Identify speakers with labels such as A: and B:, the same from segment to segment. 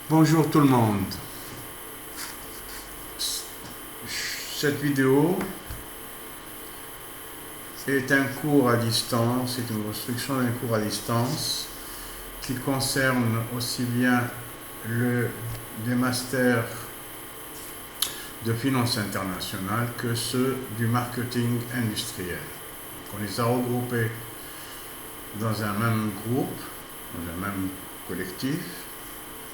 A: Bonjour tout le monde. Cette vidéo est un cours à distance, c'est une construction d'un cours à distance qui concerne aussi bien des masters de finance internationale que ceux du marketing industriel. On les a regroupés dans un même groupe, dans un même collectif,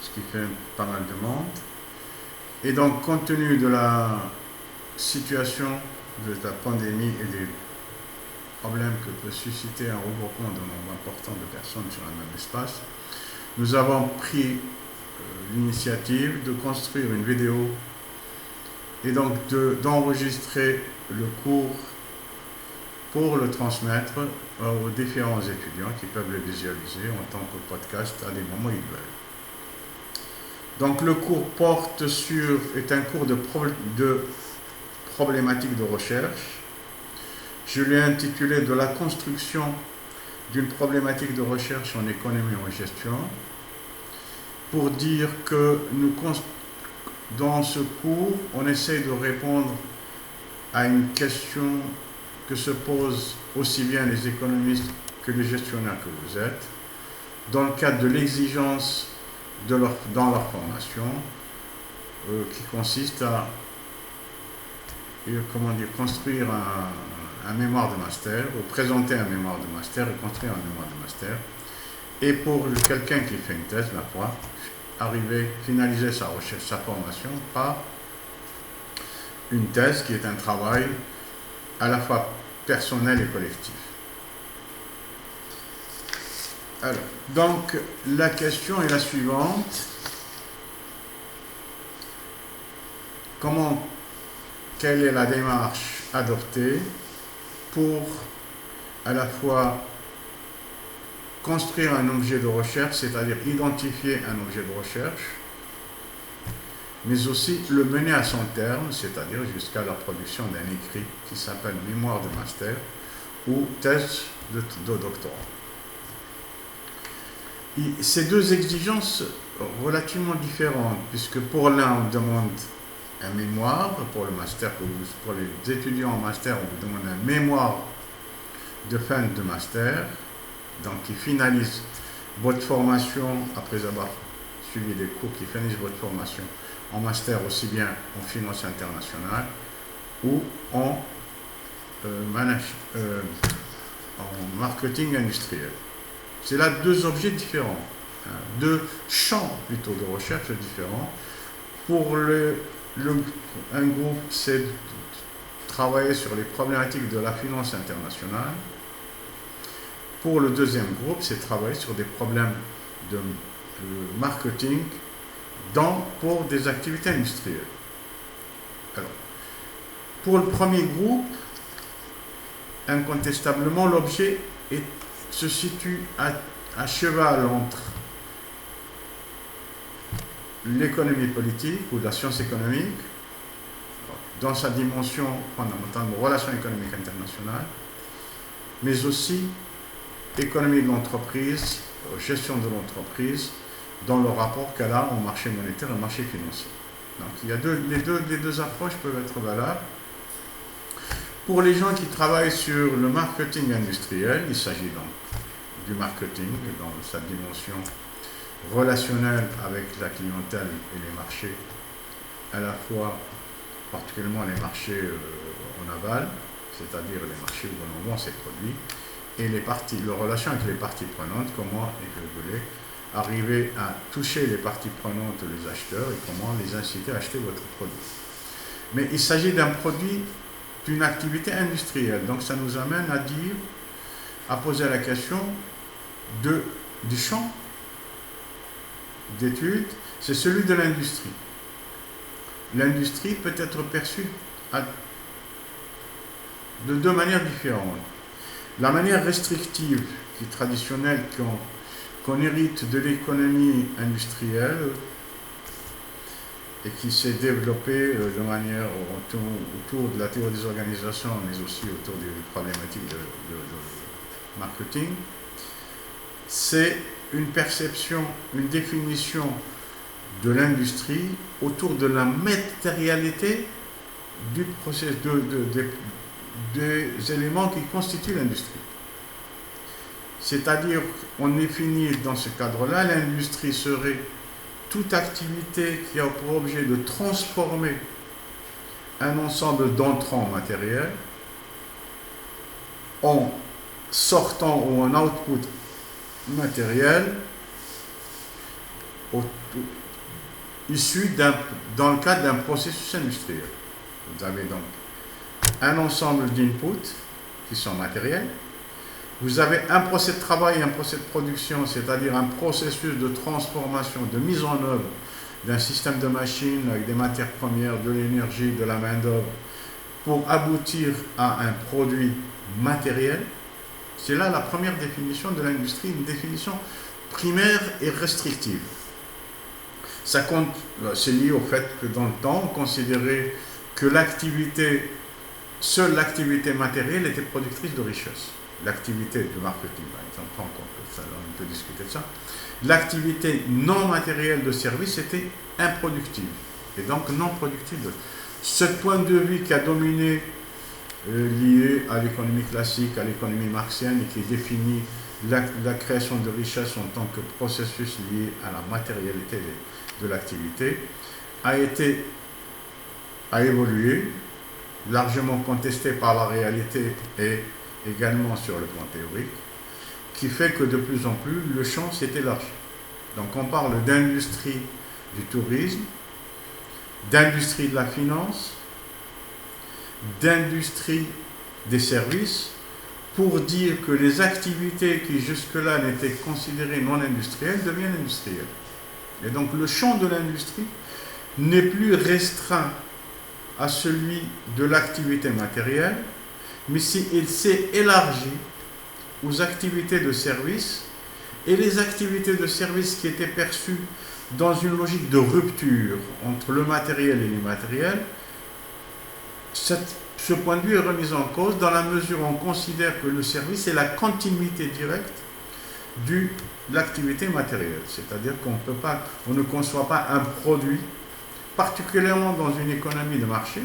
A: ce qui fait pas mal de monde. Et donc, compte tenu de la situation de la pandémie et des problèmes que peut susciter un regroupement d'un nombre important de personnes sur un même espace, nous avons pris l'initiative de construire une vidéo et donc d'enregistrer le cours pour le transmettre aux différents étudiants qui peuvent le visualiser en tant que podcast à des moments où ils veulent. Donc le cours est un cours de problématiques de recherche. Je l'ai intitulé de la construction d'une problématique de recherche en économie et en gestion, pour dire que dans ce cours, on essaie de répondre à une question que se posent aussi bien les économistes que les gestionnaires que vous êtes, dans le cadre de l'exigence dans leur formation, qui consiste à construire un mémoire de master, ou présenter un mémoire de master et construire un mémoire de master. Et pour quelqu'un qui fait une thèse, finaliser sa recherche, sa formation par une thèse qui est un travail à la fois personnel et collectif. Alors, donc, la question est la suivante. Quelle est la démarche adoptée pour à la fois construire un objet de recherche, c'est-à-dire identifier un objet de recherche, mais aussi le mener à son terme, c'est-à-dire jusqu'à la production d'un écrit qui s'appelle mémoire de master ou thèse de doctorat. Et ces deux exigences relativement différentes, puisque pour l'un on demande un mémoire, pour le master, pour les étudiants en master, on vous demande un mémoire de fin de master, donc qui finalise votre formation après avoir suivi des cours, qui finalise votre formation en master aussi bien en finance internationale ou en marketing industriel. C'est là deux objets différents, deux champs plutôt de recherche différents. Pour un groupe, c'est de travailler sur les problématiques de la finance internationale. Pour le deuxième groupe, c'est travailler sur des problèmes de marketing pour des activités industrielles. Alors, pour le premier groupe, incontestablement, l'objet se situe à cheval entre l'économie politique ou la science économique, dans sa dimension fondamentale de relations économiques internationales, mais aussi économie de l'entreprise, gestion de l'entreprise, dans le rapport qu'elle a au marché monétaire et au marché financier. Donc il y a les deux approches peuvent être valables. Pour les gens qui travaillent sur le marketing industriel, il s'agit donc du marketing dans sa dimension relationnelle avec la clientèle et les marchés, à la fois particulièrement les marchés en aval, c'est-à-dire les marchés où on vend ses produits, et le relation avec les parties prenantes, comment vous voulez arriver à toucher les parties prenantes, les acheteurs, et comment les inciter à acheter votre produit. Mais il s'agit d'un produit, d'une activité industrielle. Donc ça nous amène à poser la question du champ d'étude, c'est celui de l'industrie. L'industrie peut être perçue de deux manières différentes. La manière restrictive, qui est traditionnelle, qu'on hérite de l'économie industrielle et qui s'est développée de manière autour de la théorie des organisations, mais aussi autour des problématiques de marketing, c'est une perception, une définition de l'industrie autour de la matérialité du processus, des éléments qui constituent l'industrie. C'est-à-dire, on définit dans ce cadre-là, l'industrie serait toute activité qui a pour objet de transformer un ensemble d'entrants matériels en sortant ou en output matériel issu dans le cadre d'un processus industriel. Vous avez donc un ensemble d'inputs qui sont matériels. Vous avez un procès de travail et un procès de production, c'est-à-dire un processus de transformation, de mise en œuvre d'un système de machines avec des matières premières, de l'énergie, de la main-d'œuvre, pour aboutir à un produit matériel. C'est là la première définition de l'industrie, une définition primaire et restrictive. C'est lié au fait que dans le temps, on considérait que seule l'activité matérielle était productrice de richesse. L'activité de marketing, par exemple, pas encore que ça, on peut discuter de ça. L'activité non matérielle de service était improductive, et donc non productive. Ce point de vue qui a dominé, lié à l'économie classique, à l'économie marxienne, et qui définit la création de richesse en tant que processus lié à la matérialité de l'activité, a évolué, largement contesté par la réalité et également sur le plan théorique, qui fait que de plus en plus le champ s'est élargi. Donc on parle d'industrie du tourisme, d'industrie de la finance, d'industrie des services, pour dire que les activités qui jusque-là n'étaient considérées non industrielles deviennent industrielles. Et donc le champ de l'industrie n'est plus restreint à celui de l'activité matérielle, mais il s'est élargi aux activités de service, et les activités de service qui étaient perçues dans une logique de rupture entre le matériel et l'immatériel, ce point de vue est remis en cause dans la mesure où on considère que le service est la continuité directe de l'activité matérielle. C'est-à-dire qu'on ne conçoit pas un produit, particulièrement dans une économie de marché,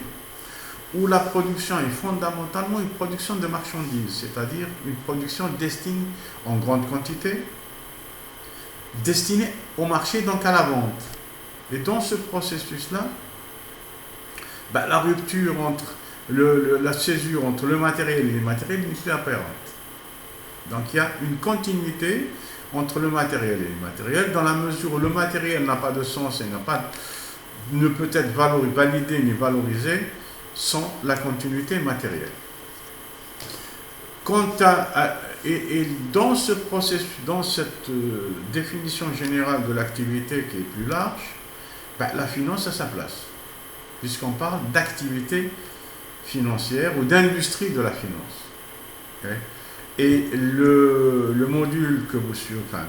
A: où la production est fondamentalement une production de marchandises, c'est-à-dire une production destinée en grande quantité, destinée au marché, donc à la vente. Et dans ce processus-là, la rupture entre la césure entre le matériel et l'immatériel n'est plus apparente. Donc il y a une continuité entre le matériel et l'immatériel, dans la mesure où le matériel n'a pas de sens et ne peut être validé ni valorisé sans la continuité matérielle. Et dans ce processus, dans cette définition générale de l'activité qui est plus large, la finance a sa place, puisqu'on parle d'activité financière ou d'industrie de la finance. Okay? Et le module que vous suivez, enfin,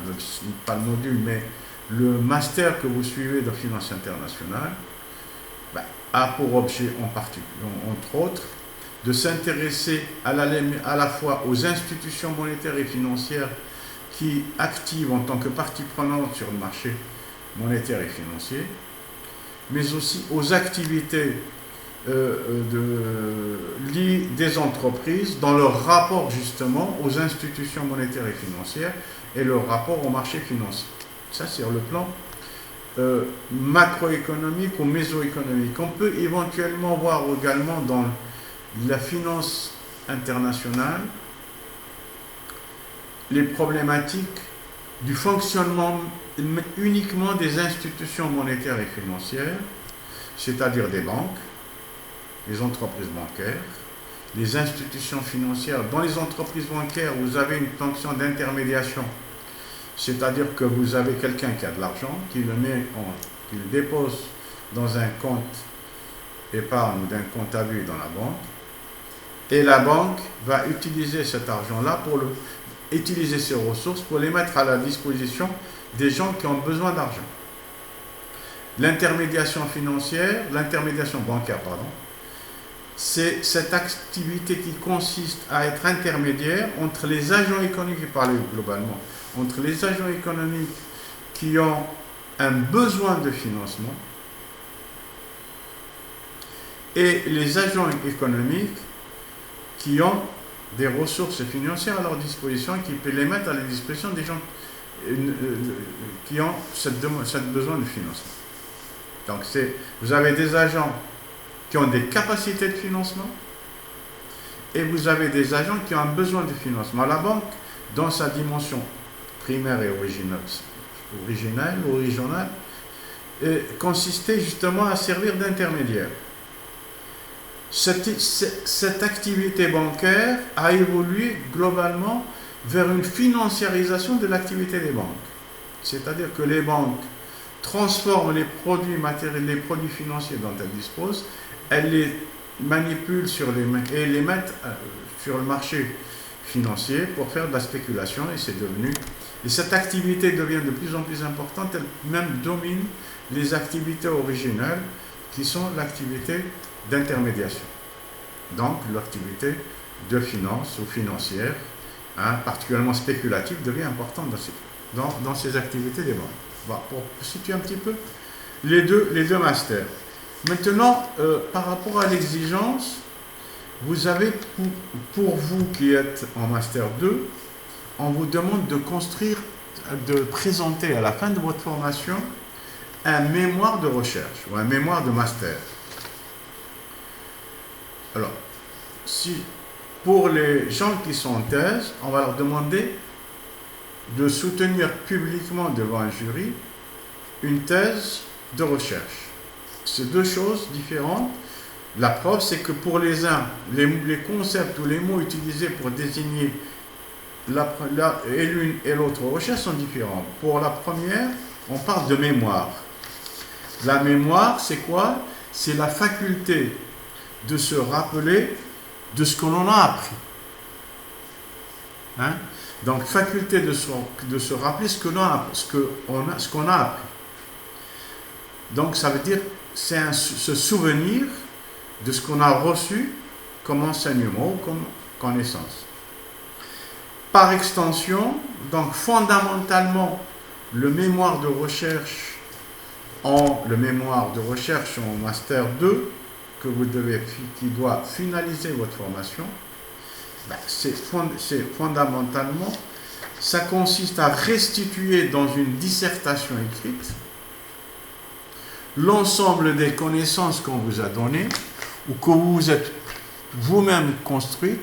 A: pas le module, mais le master que vous suivez de finance internationale, a pour objet en particulier, entre autres, de s'intéresser à la fois aux institutions monétaires et financières qui activent en tant que partie prenante sur le marché monétaire et financier, mais aussi aux activités des entreprises dans leur rapport justement aux institutions monétaires et financières et leur rapport au marché financier. Ça, c'est sur le plan macroéconomique ou mésoéconomique. On peut éventuellement voir également dans la finance internationale les problématiques du fonctionnement uniquement des institutions monétaires et financières, c'est-à-dire des banques, les entreprises bancaires, les institutions financières. Dans les entreprises bancaires, vous avez une fonction d'intermédiation, c'est-à-dire que vous avez quelqu'un qui a de l'argent, qui le dépose dans un compte épargne ou d'un compte à vue dans la banque, et la banque va utiliser cet argent-là utiliser ses ressources pour les mettre à la disposition des gens qui ont besoin d'argent. L'intermédiation bancaire, c'est cette activité qui consiste à être intermédiaire entre les agents économiques, et parler globalement, entre les agents économiques qui ont un besoin de financement et les agents économiques qui ont des ressources financières à leur disposition, qui peuvent les mettre à la disposition des gens qui ont ce besoin de financement. Donc vous avez des agents qui ont des capacités de financement et vous avez des agents qui ont un besoin de financement. La banque, dans sa dimension primaire et originale, consistait justement à servir d'intermédiaire. Cette activité bancaire a évolué globalement vers une financiarisation de l'activité des banques. C'est-à-dire que les banques transforment les produits matériels, les produits financiers dont elles disposent, elles les manipulent et les mettent sur le marché financier pour faire de la spéculation et cette activité devient de plus en plus importante, elle même domine les activités originelles qui sont l'activité d'intermédiation. Donc l'activité de finance ou financière, particulièrement spéculative, devient importante dans ces activités des banques. Voilà, pour situer un petit peu les deux masters. Maintenant, par rapport à l'exigence, vous avez, pour vous qui êtes en Master 2, on vous demande de présenter à la fin de votre formation un mémoire de recherche ou un mémoire de master. Alors, pour les gens qui sont en thèse, on va leur demander de soutenir publiquement devant un jury une thèse de recherche. C'est deux choses différentes. La preuve, c'est que pour les uns, les concepts ou les mots utilisés pour désigner l'une et l'autre recherche sont différents. Pour la première, on parle de mémoire. La mémoire, c'est quoi? C'est la faculté de se rappeler de ce que l'on a appris. Donc, faculté de se rappeler ce qu'on a appris. Donc, ça veut dire c'est se souvenir de ce qu'on a reçu comme enseignement ou comme connaissance. Par extension, donc fondamentalement, le mémoire de recherche en Master 2, qui doit finaliser votre formation, c'est fondamentalement, ça consiste à restituer dans une dissertation écrite l'ensemble des connaissances qu'on vous a données ou que vous êtes vous-même construites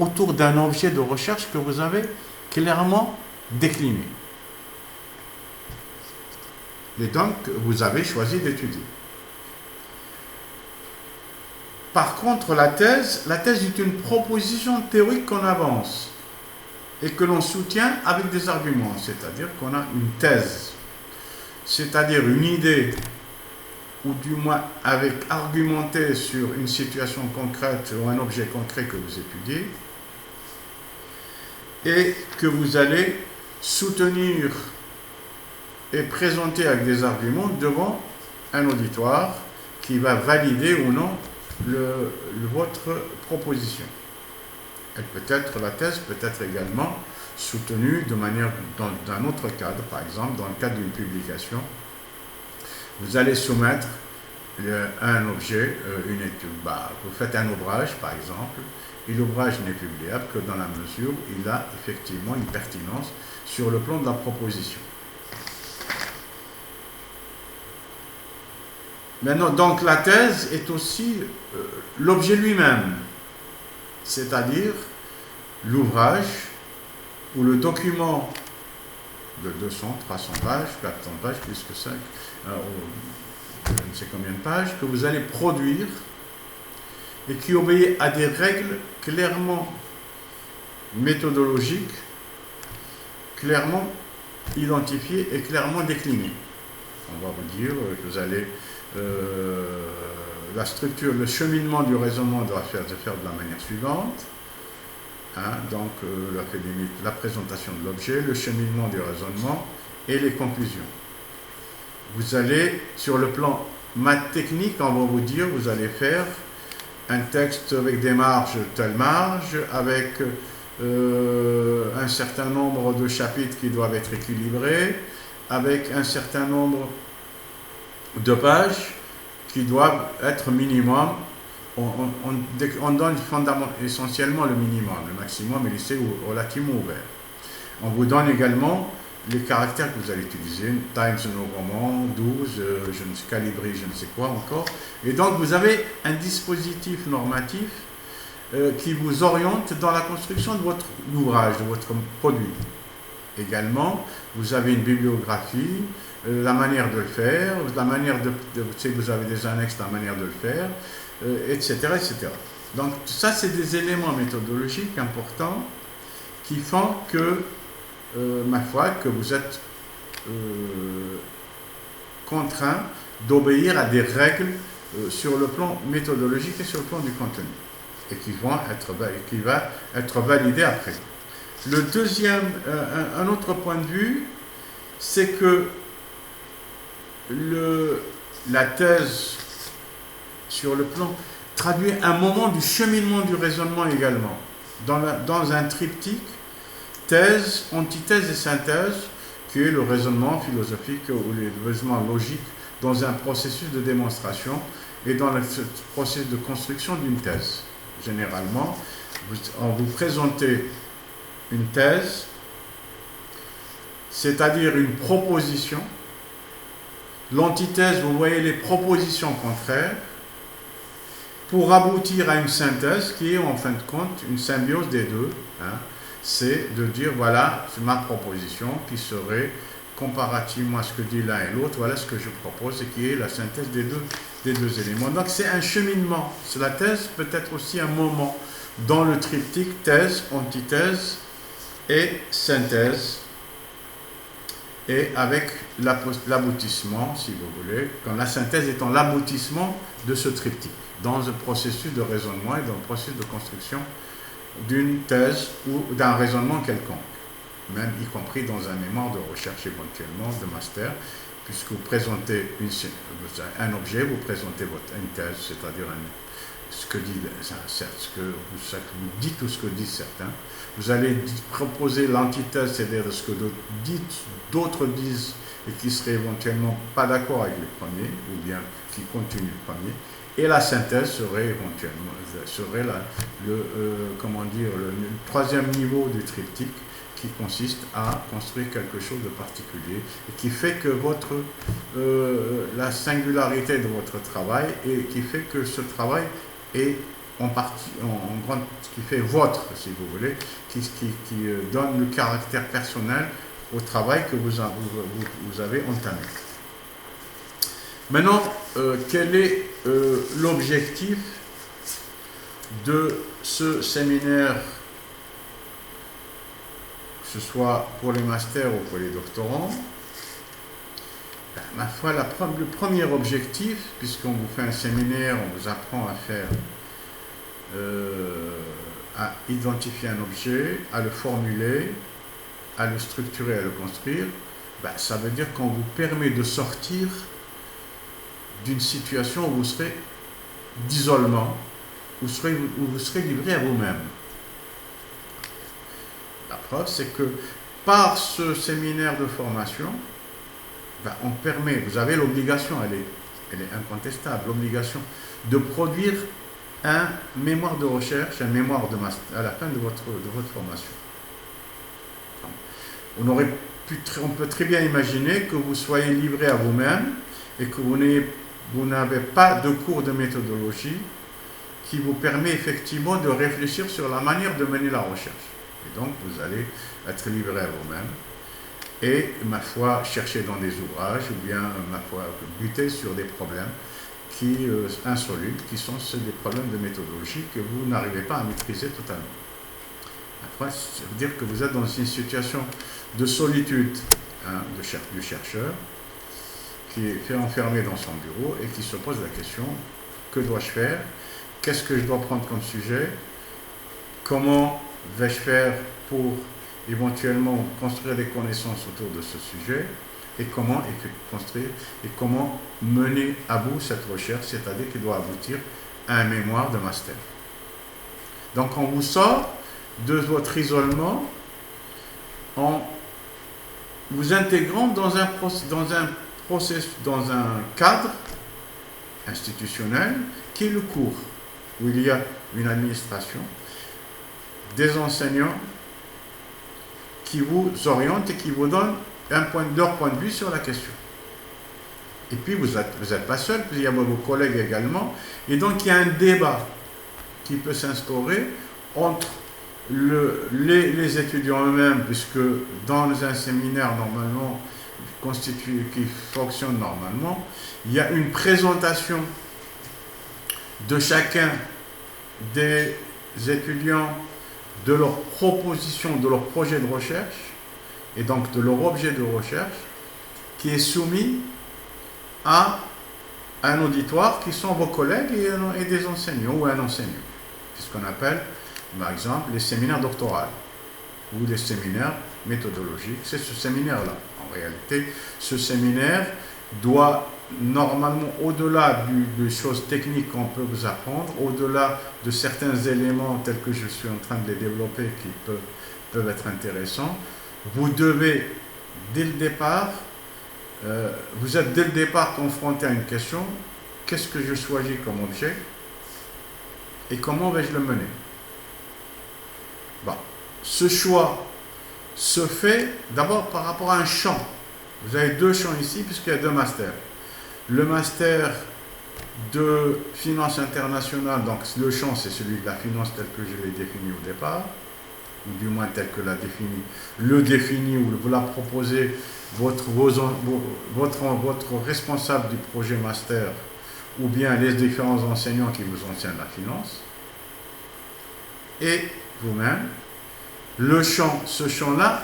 A: autour d'un objet de recherche que vous avez clairement décliné. Et donc, vous avez choisi d'étudier. Par contre, la thèse est une proposition théorique qu'on avance et que l'on soutient avec des arguments, c'est-à-dire qu'on a une thèse, c'est-à-dire une idée, ou du moins avec argumenté sur une situation concrète ou un objet concret que vous étudiez, et que vous allez soutenir et présenter avec des arguments devant un auditoire qui va valider ou non votre proposition. La thèse peut être également soutenue de manière dans un autre cadre, par exemple dans le cadre d'une publication. Vous allez soumettre un objet, une étude. Vous faites un ouvrage, par exemple, et l'ouvrage n'est publiable que dans la mesure où il a effectivement une pertinence sur le plan de la proposition. Maintenant, donc la thèse est aussi l'objet lui-même, c'est-à-dire l'ouvrage ou le document de 200, 300 pages, 400 pages, plus que ça, je ne sais combien de pages, que vous allez produire et qui obéit à des règles clairement méthodologiques, clairement identifiées et clairement déclinées. On va vous dire que vous allez la structure, le cheminement du raisonnement doit se faire de la manière suivante. Donc la présentation de l'objet, le cheminement du raisonnement et les conclusions. Vous allez, sur le plan maths technique, on va vous dire, vous allez faire un texte avec des marges, telle marge, avec un certain nombre de chapitres qui doivent être équilibrés, avec un certain nombre de pages qui doivent être minimum. On donne essentiellement le minimum, le maximum est laissé relativement ouvert. On vous donne également les caractères que vous allez utiliser, Times New Roman, 12, je ne sais, Calibri, je ne sais quoi encore. Et donc vous avez un dispositif normatif qui vous oriente dans la construction de votre ouvrage, de votre produit. Également, vous avez une bibliographie, la manière de le faire, la manière vous avez des annexes, la manière de le faire, etc., etc. Donc ça, c'est des éléments méthodologiques importants qui font que, ma foi, que vous êtes contraint d'obéir à des règles sur le plan méthodologique et sur le plan du contenu, et qui va être validé après. Le deuxième, un autre point de vue, c'est que la thèse, sur le plan, traduit un moment du cheminement du raisonnement également. Dans un triptyque, thèse, antithèse et synthèse, qui est le raisonnement philosophique ou le raisonnement logique dans un processus de démonstration et dans le processus de construction d'une thèse. Généralement, on vous présentez une thèse, c'est-à-dire une proposition. L'antithèse, vous voyez les propositions contraires, pour aboutir à une synthèse qui est en fin de compte une symbiose des deux. C'est de dire, voilà, c'est ma proposition qui serait comparativement à ce que dit l'un et l'autre, voilà ce que je propose et qui est la synthèse des deux éléments. Donc c'est un cheminement. La thèse peut être aussi un moment dans le triptyque thèse, antithèse et synthèse, et avec l'aboutissement, si vous voulez, quand la synthèse étant l'aboutissement de ce triptyque, dans un processus de raisonnement et dans le processus de construction d'une thèse ou d'un raisonnement quelconque, même y compris dans un mémoire de recherche éventuellement, de master, puisque vous présentez un objet, vous présentez une thèse, c'est-à-dire ce que vous dites ou ce que disent certains. Vous allez proposer l'antithèse, c'est-à-dire ce que d'autres disent et qui seraient éventuellement pas d'accord avec les premiers, ou bien qui continuent le premier. Et la synthèse serait éventuellement le troisième niveau du triptyque, qui consiste à construire quelque chose de particulier et qui fait que la singularité de votre travail et qui fait que ce travail est qui fait votre, si vous voulez, qui donne le caractère personnel au travail que vous avez entamé. Maintenant, quel est l'objectif de ce séminaire, que ce soit pour les masters ou pour les doctorants? Ma foi, le premier objectif, puisqu'on vous fait un séminaire, on vous apprend à faire, à identifier un objet, à le formuler, à le structurer, à le construire, ça veut dire qu'on vous permet de sortir d'une situation où vous serez d'isolement, où vous serez livré à vous-même. La preuve, c'est que par ce séminaire de formation, on permet, vous avez l'obligation, elle est incontestable, l'obligation de produire un mémoire de recherche, un mémoire de master à la fin de votre formation. On peut très bien imaginer que vous soyez livré à vous-même et que vous n'avez pas de cours de méthodologie qui vous permet effectivement de réfléchir sur la manière de mener la recherche. Et donc, vous allez être livré à vous-même et, ma foi, chercher dans des ouvrages ou bien, ma foi, buter sur des problèmes insolubles, qui sont des problèmes de méthodologie que vous n'arrivez pas à maîtriser totalement. Ma foi, ça veut dire que vous êtes dans une situation de solitude du chercheur, qui est fait enfermer dans son bureau et qui se pose la question: que dois-je faire? Qu'est-ce que je dois prendre comme sujet? Comment vais-je faire pour éventuellement construire des connaissances autour de ce sujet? Et comment construire et comment mener à bout cette recherche, c'est-à-dire qu'il doit aboutir à un mémoire de master. Donc on vous sort de votre isolement en vous intégrant dans un cadre institutionnel qui est le cours, où il y a une administration, des enseignants qui vous orientent et qui vous donnent leur point de vue sur la question. Et puis vous n'êtes pas seul, puis il y a vos collègues également, et donc il y a un débat qui peut s'instaurer entre les étudiants eux-mêmes, puisque dans un séminaire normalement qui fonctionne normalement, il y a une présentation de chacun des étudiants de leurs propositions, de leur projet de recherche, et donc de leur objet de recherche, qui est soumis à un auditoire qui sont vos collègues et des enseignants ou un enseignant. C'est ce qu'on appelle, par exemple, les séminaires doctoraux ou les séminaires méthodologiques. C'est ce séminaire-là. En réalité, ce séminaire doit normalement, au-delà des choses techniques qu'on peut vous apprendre, au-delà de certains éléments tels que je suis en train de les développer qui peuvent être intéressants, vous devez, dès le départ, vous êtes dès le départ confronté à une question: qu'est-ce que je choisis comme objet et comment vais-je le mener? Bon. Ce choix se fait d'abord par rapport à un champ. Vous avez deux champs ici puisqu'il y a deux masters. Le master de finance internationale, donc le champ c'est celui de la finance tel que je l'ai défini au départ, ou du moins tel que le définit ou vous l'a proposé votre responsable du projet master ou bien les différents enseignants qui vous enseignent la finance, et vous-même. Ce champ-là,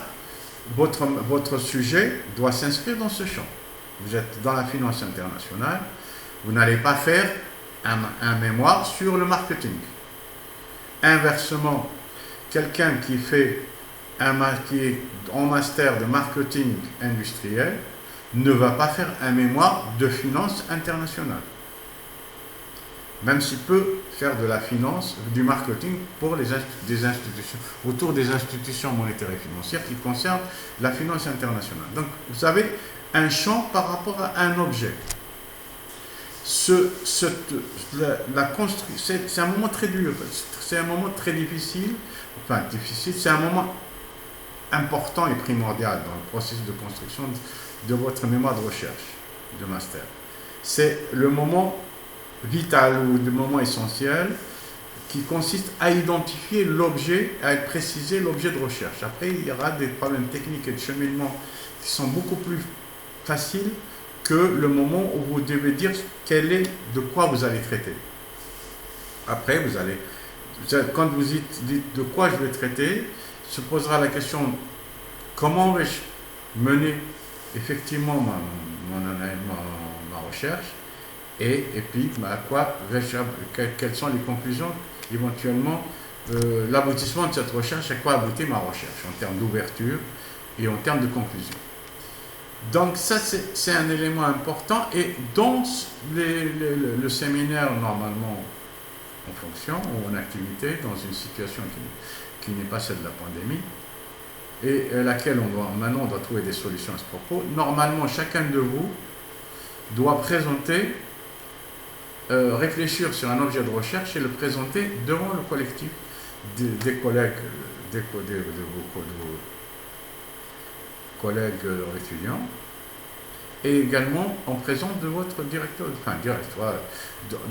A: votre sujet doit s'inscrire dans ce champ. Vous êtes dans la finance internationale, vous n'allez pas faire un mémoire sur le marketing. Inversement, quelqu'un qui est en master de marketing industriel ne va pas faire un mémoire de finance internationale. Même s'il peut faire de la finance, du marketing pour des institutions, autour des institutions monétaires et financières qui concernent la finance internationale. Donc, vous avez un champ par rapport à un objet. C'est un moment très dur, c'est un moment très difficile, c'est un moment important et primordial dans le processus de construction de votre mémoire de recherche, de master. C'est le moment vital ou le moment essentiel qui consiste à identifier l'objet, à préciser l'objet de recherche. Après, il y aura des problèmes techniques et de cheminement qui sont beaucoup plus faciles que le moment où vous devez dire de quoi vous allez traiter. Après, quand vous dites de quoi je vais traiter, se posera la question: comment vais-je mener effectivement ma recherche, et puis quelles sont les conclusions, éventuellement l'aboutissement de cette recherche, à quoi aboutit ma recherche en termes d'ouverture et en termes de conclusion. Donc ça, c'est un élément important, et dans le séminaire normalement en fonction ou en activité, dans une situation qui n'est pas celle de la pandémie, et à laquelle on doit trouver des solutions à ce propos, normalement chacun de vous doit réfléchir sur un objet de recherche et le présenter devant le collectif des collègues, de vos collègues étudiants, et également en présence de votre directeur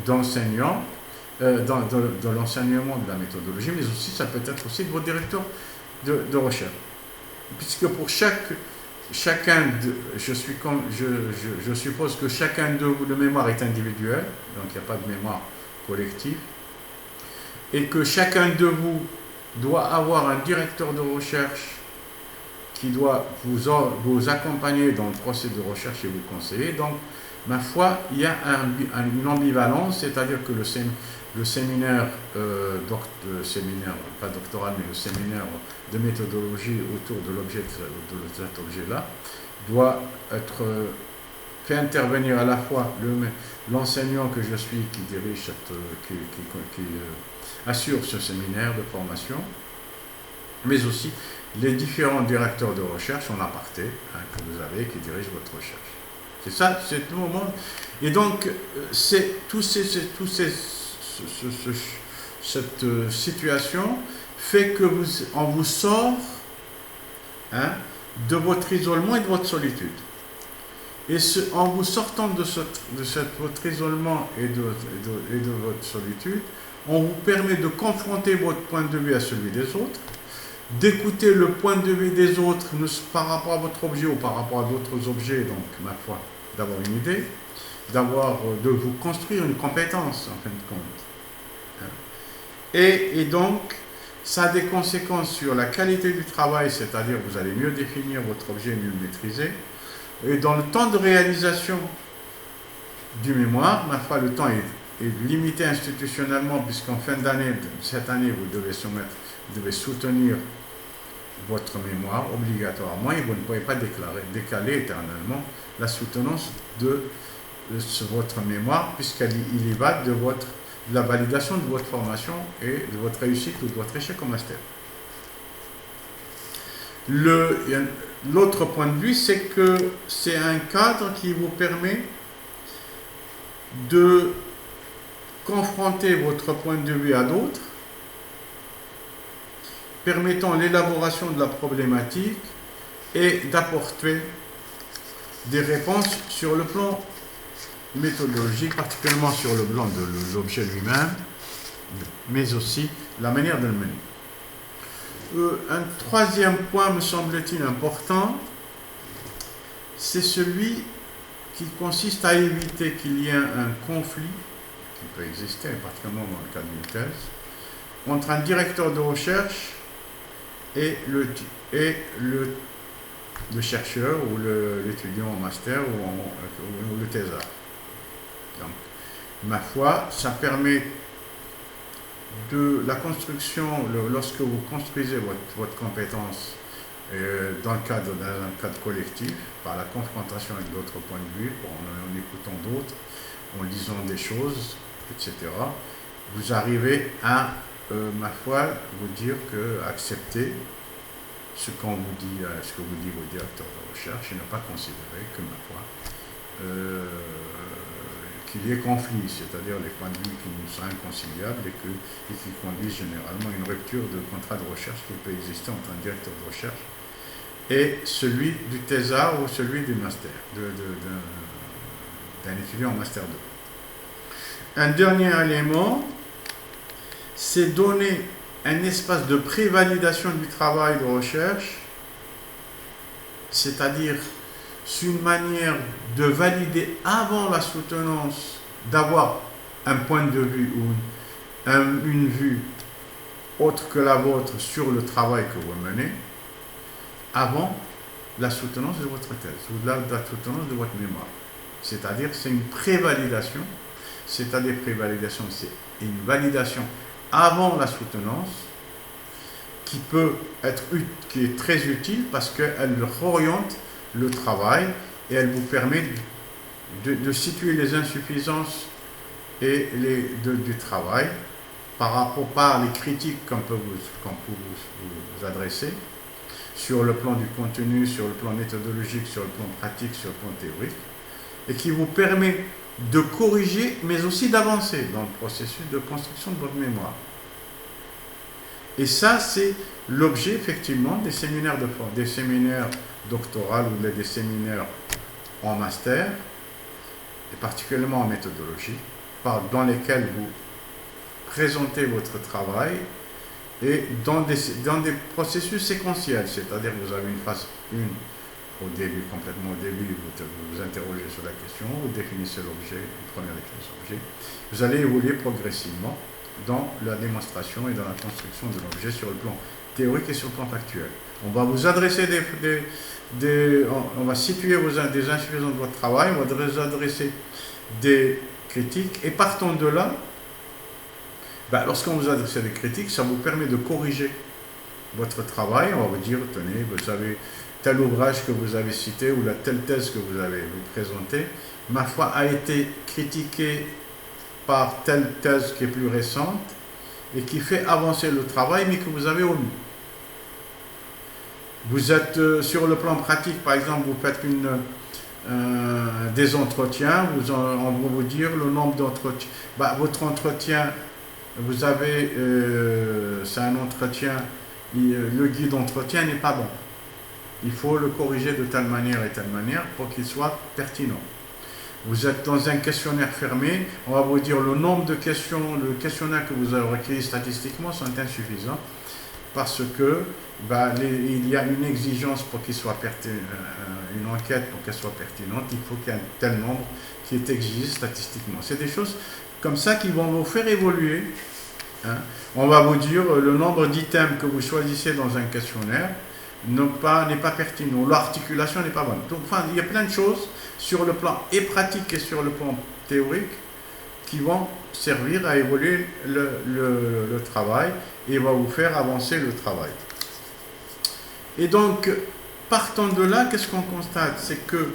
A: d'enseignant, dans l'enseignement de la méthodologie, mais aussi ça peut être aussi de votre directeur de recherche. Puisque pour chacun, je suppose que chacun de vous, de mémoire est individuel, donc il n'y a pas de mémoire collective, et que chacun de vous doit avoir un directeur de recherche qui doit vous accompagner dans le processus de recherche et vous conseiller. Donc, ma foi, il y a une ambivalence, c'est-à-dire que le séminaire, pas doctoral, mais le séminaire de méthodologie autour de cet objet-là, doit être fait intervenir à la fois l'enseignant que je suis, qui dirige, qui assure ce séminaire de formation, mais aussi les différents directeurs de recherche en aparté que vous avez qui dirigent votre recherche. C'est ça, c'est tout le moment. Et donc, cette situation fait que on vous sort de votre isolement et de votre solitude. Et en vous sortant de votre isolement et de votre solitude, on vous permet de confronter votre point de vue à celui des autres, d'écouter le point de vue des autres par rapport à votre objet ou par rapport à d'autres objets, donc, ma foi, d'avoir une idée, de vous construire une compétence, en fin de compte. Et donc, ça a des conséquences sur la qualité du travail, c'est-à-dire que vous allez mieux définir votre objet et mieux le maîtriser. Et dans le temps de réalisation du mémoire, ma foi, le temps est limité institutionnellement, puisqu'en fin d'année, cette année, vous devez soutenir votre mémoire obligatoirement et vous ne pouvez pas décaler éternellement la soutenance de votre mémoire, puisqu'il y va de la validation de votre formation et de votre réussite ou de votre échec au master. L'autre point de vue, c'est que c'est un cadre qui vous permet de confronter votre point de vue à d'autres, permettant l'élaboration de la problématique et d'apporter des réponses sur le plan méthodologique, particulièrement sur le plan de l'objet lui-même, mais aussi la manière de le mener. Un troisième point, me semble-t-il important, c'est celui qui consiste à éviter qu'il y ait un conflit, qui peut exister, particulièrement dans le cadre d'une thèse, entre un directeur de recherche et le chercheur ou l'étudiant en master ou le thésard. Donc, ma foi, ça permet de la construction, lorsque vous construisez votre compétence dans le cadre d'un cadre collectif, par la confrontation avec d'autres points de vue, en écoutant d'autres, en lisant des choses, etc., vous arrivez à, ma foi, vous dire accepter ce que vous dit vos directeurs de recherche et ne pas considérer que, ma foi, qu'il y ait conflit, c'est-à-dire les points de vue qui nous sont inconciliables et qui conduisent généralement à une rupture de contrat de recherche qui peut exister entre un directeur de recherche et celui du thésard ou celui du master, d'un étudiant en master 2. Un dernier élément, c'est donner un espace de prévalidation du travail de recherche, c'est-à-dire c'est une manière de valider avant la soutenance, d'avoir un point de vue ou une vue autre que la vôtre sur le travail que vous menez, avant la soutenance de votre thèse ou la soutenance de votre mémoire. C'est-à-dire c'est une prévalidation, c'est-à-dire prévalidation, c'est une validation avant la soutenance qui est très utile parce qu'elle oriente le travail et elle vous permet de situer les insuffisances du travail par les critiques qu'on peut vous adresser sur le plan du contenu, sur le plan méthodologique, sur le plan pratique, sur le plan théorique, et qui vous permet de corriger, mais aussi d'avancer dans le processus de construction de votre mémoire. Et ça, c'est l'objet, effectivement, des séminaires doctoraux ou des séminaires en master, et particulièrement en méthodologie, dans lesquels vous présentez votre travail et dans des processus séquentiels, c'est-à-dire que vous avez une phase 1 complètement au début, vous vous interrogez sur la question, vous définissez l'objet, une première définition d'objet, vous allez évoluer progressivement dans la démonstration et dans la construction de l'objet sur le plan théorique et sur le plan factuel. On va vous adresser on va situer des insuffisances de votre travail, on va vous adresser des critiques, et partant de là, lorsqu'on vous adresse des critiques, ça vous permet de corriger votre travail. On va vous dire, tenez, vous savez, tel ouvrage que vous avez cité ou la telle thèse que vous avez présentée, ma foi, a été critiquée par telle thèse qui est plus récente et qui fait avancer le travail, mais que vous avez omis. Vous êtes sur le plan pratique, par exemple, vous faites des entretiens, on va vous dire le nombre d'entretiens. Votre entretien, vous avez, c'est un entretien, le guide d'entretien n'est pas bon. Il faut le corriger de telle manière et telle manière pour qu'il soit pertinent. Vous êtes dans un questionnaire fermé, on va vous dire le nombre de questions, le questionnaire que vous avez recueilli statistiquement sont insuffisants parce que il y a une exigence pour qu'il soit pertinent, une enquête pour qu'elle soit pertinente, il faut qu'il y ait un tel nombre qui est exigé statistiquement. C'est des choses comme ça qui vont vous faire évoluer. Hein. On va vous dire le nombre d'items que vous choisissez dans un questionnaire n'est pas pertinent, l'articulation n'est pas bonne. Donc, enfin, il y a plein de choses sur le plan et pratique et sur le plan théorique qui vont servir à évoluer le travail et va vous faire avancer le travail. Et donc, partant de là, qu'est-ce qu'on constate? C'est que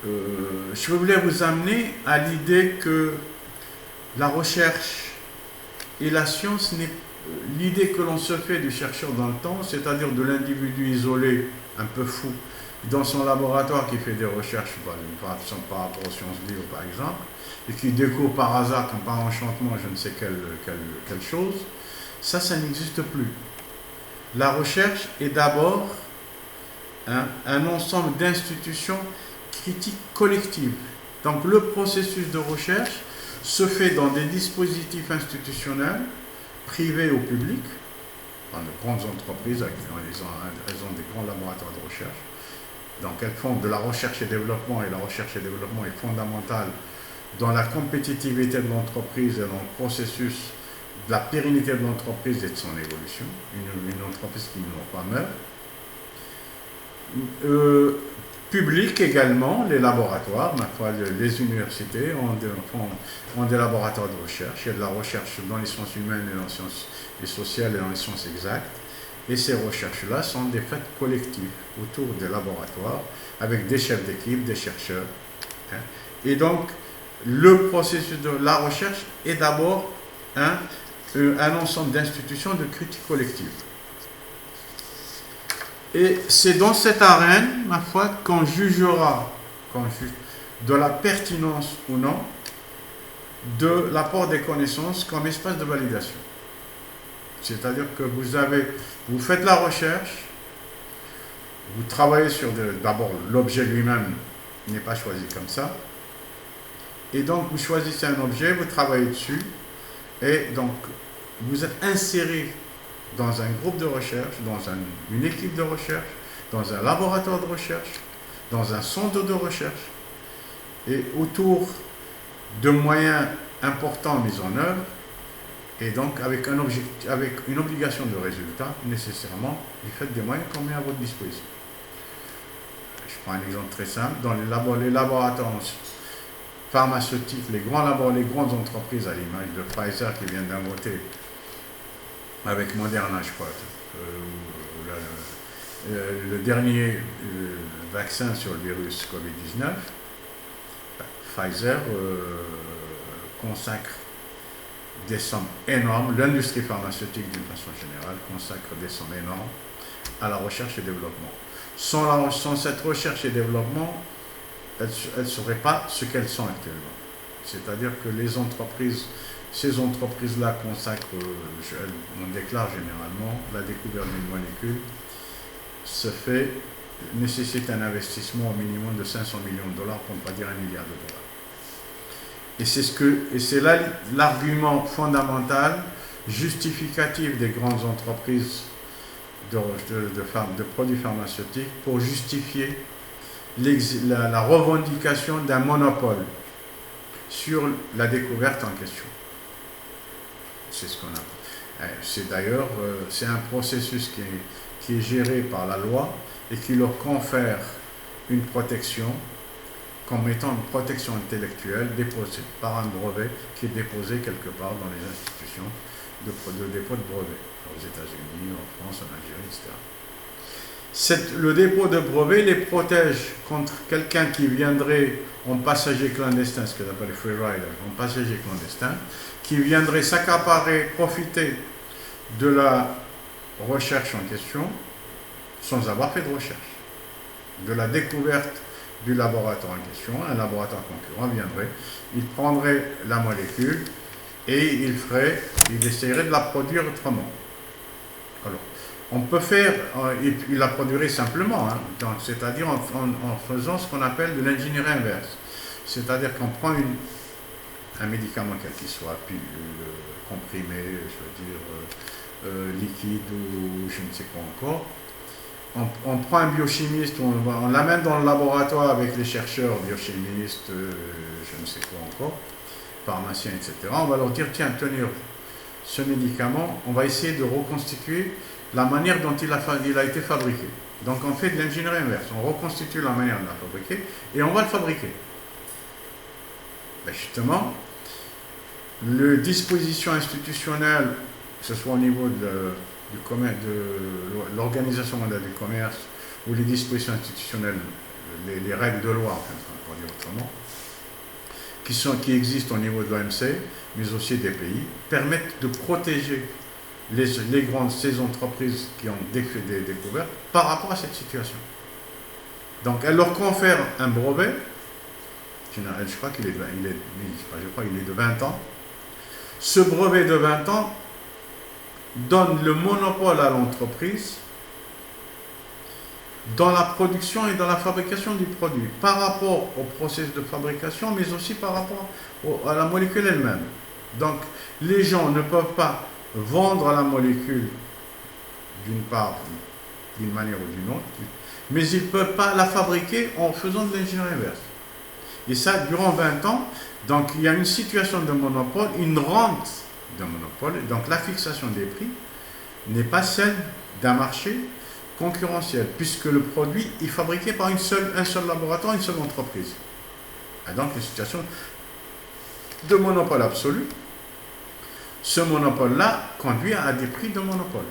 A: je voulais vous amener à l'idée que la recherche et la science l'idée que l'on se fait du chercheur dans le temps, c'est-à-dire de l'individu isolé, un peu fou, dans son laboratoire qui fait des recherches, par rapport aux sciences dures par exemple, et qui découvre par hasard, comme par enchantement, je ne sais quelle chose, ça n'existe plus. La recherche est d'abord un ensemble d'institutions critiques collectives. Donc le processus de recherche se fait dans des dispositifs institutionnels, privés ou publics, dans de grandes entreprises, elles ont des grands laboratoires de recherche. Donc elles font de la recherche et développement, et la recherche et développement est fondamentale dans la compétitivité de l'entreprise et dans le processus de la pérennité de l'entreprise et de son évolution. Une entreprise qui ne pas meurt. Public également, les laboratoires, les universités ont des laboratoires de recherche. Il y a de la recherche dans les sciences humaines et dans les sciences sociales et dans les sciences exactes. Et ces recherches-là sont des faits collectifs autour des laboratoires avec des chefs d'équipe, des chercheurs. Et donc, le processus de la recherche est d'abord un ensemble d'institutions de critique collective. Et c'est dans cette arène, ma foi, qu'on jugera de la pertinence ou non de l'apport des connaissances comme espace de validation. C'est-à-dire que vous faites la recherche, vous travaillez sur d'abord l'objet lui-même n'est pas choisi comme ça, et donc vous choisissez un objet, vous travaillez dessus, et donc vous êtes inséré dans un groupe de recherche, dans une équipe de recherche, dans un laboratoire de recherche, dans un centre de recherche, et autour de moyens importants mis en œuvre, et donc avec une obligation de résultat, nécessairement, du fait des moyens qu'on met à votre disposition. Je prends un exemple très simple. Dans les laboratoires pharmaceutiques, les grandes entreprises, à l'image de Pfizer qui vient d'inventer avec Moderna, je crois, le dernier vaccin sur le virus Covid-19, Pfizer consacre des sommes énormes, l'industrie pharmaceutique d'une façon générale consacre des sommes énormes à la recherche et développement. Sans cette recherche et développement, elles ne seraient pas ce qu'elles sont actuellement. C'est-à-dire que ces entreprises-là consacrent, on déclare généralement, la découverte d'une molécule nécessite un investissement au minimum de 500 millions de dollars, pour ne pas dire $1 milliard. Et c'est là l'argument fondamental, justificatif des grandes entreprises de produits pharmaceutiques pour justifier la revendication d'un monopole sur la découverte en question. C'est ce qu'on a. C'est d'ailleurs c'est un processus qui est géré par la loi et qui leur confère une protection comme étant une protection intellectuelle déposée par un brevet qui est déposé quelque part dans les institutions de dépôt de brevet, aux États-Unis, en France, en Algérie, etc. Le dépôt de brevet les protège contre quelqu'un qui viendrait en passager clandestin, ce qu'on appelle les free riders, en passager clandestin, qui viendrait s'accaparer, profiter de recherche en question sans avoir fait de recherche. De la découverte du laboratoire en question, un laboratoire concurrent viendrait, il prendrait la molécule et il essayerait de la produire autrement. Alors, on peut faire, il la produirait simplement, hein, c'est-à-dire en faisant ce qu'on appelle de l'ingénierie inverse. C'est-à-dire qu'on prend un médicament quel qu'il soit, pilule, comprimé, je veux dire, liquide ou je ne sais quoi encore. On prend un biochimiste, on l'amène dans le laboratoire avec les chercheurs, biochimistes, je ne sais quoi encore, pharmaciens, etc. On va leur dire, tiens, tenez, ce médicament, on va essayer de reconstituer la manière dont il a été fabriqué. Donc on fait de l'ingénierie inverse, on reconstitue la manière de la fabriquer et on va le fabriquer. Ben justement, les dispositions institutionnelles, que ce soit au niveau de l'Organisation mondiale du commerce ou les dispositions institutionnelles, les règles de loi, enfin, pour dire autrement, qui existent au niveau de l'OMC, mais aussi des pays, permettent de protéger ces entreprises qui ont des découvertes par rapport à cette situation. Donc, elle leur confère un brevet, je crois qu'il est de 20 ans. Ce brevet de 20 ans donne le monopole à l'entreprise dans la production et dans la fabrication du produit, par rapport au processus de fabrication, mais aussi par rapport à la molécule elle-même. Donc, les gens ne peuvent pas vendre la molécule d'une part, d'une manière ou d'une autre, mais ils ne peuvent pas la fabriquer en faisant de l'ingénierie inverse. Et ça, durant 20 ans, donc il y a une situation de monopole, une rente de monopole, donc la fixation des prix n'est pas celle d'un marché concurrentiel, puisque le produit est fabriqué par un seul laboratoire, une seule entreprise. Et donc une situation de monopole absolu. Ce monopole-là conduit à des prix de monopole,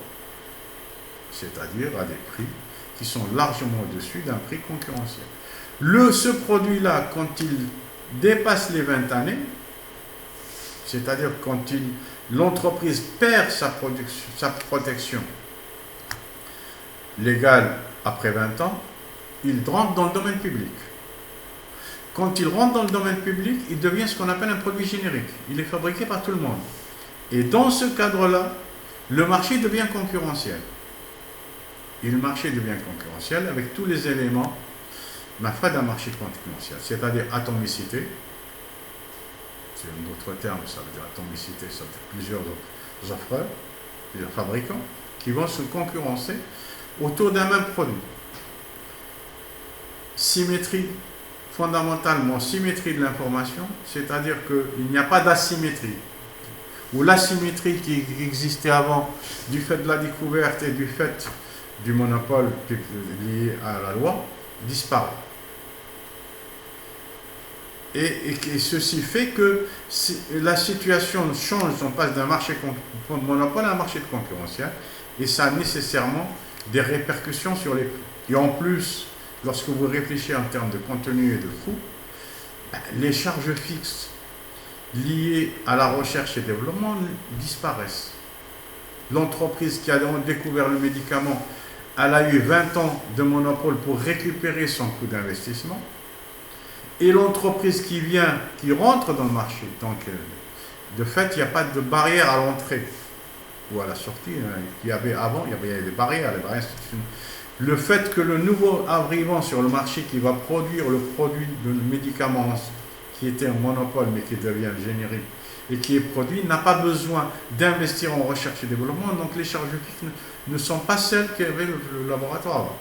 A: c'est-à-dire à des prix qui sont largement au-dessus d'un prix concurrentiel. Ce produit-là, quand il dépasse les 20 années, c'est-à-dire quand l'entreprise perd sa protection légale après 20 ans, il rentre dans le domaine public. Quand il rentre dans le domaine public, il devient ce qu'on appelle un produit générique. Il est fabriqué par tout le monde. Et dans ce cadre-là, le marché devient concurrentiel. Et le marché devient concurrentiel avec tous les éléments, ma foi, d'un marché concurrentiel, c'est-à-dire atomicité. C'est un autre terme, ça veut dire atomicité, ça veut dire plusieurs offreurs, plusieurs fabricants, qui vont se concurrencer autour d'un même produit. Symétrie, fondamentalement, symétrie de l'information, c'est-à-dire qu'il n'y a pas d'asymétrie. Ou l'asymétrie qui existait avant, du fait de la découverte et du fait du monopole lié à la loi, disparaît. Et ceci fait que la situation change, on passe d'un marché monopole à un marché concurrentiel, et ça a nécessairement des répercussions sur les prix. Et en plus, lorsque vous réfléchissez en termes de contenu et de coût, les charges fixes liées à la recherche et développement disparaissent. L'entreprise qui a découvert le médicament, elle a eu 20 ans de monopole pour récupérer son coût d'investissement. Et l'entreprise qui rentre dans le marché, donc de fait, il n'y a pas de barrière à l'entrée ou à la sortie. Il y avait avant, il y avait des barrières, les barrières institutionnelles. Le fait que le nouveau arrivant sur le marché qui va produire le produit de médicament qui était un monopole mais qui devient générique et qui est produit, n'a pas besoin d'investir en recherche et développement, donc les charges fixes ne sont pas celles qu'avait le laboratoire avant.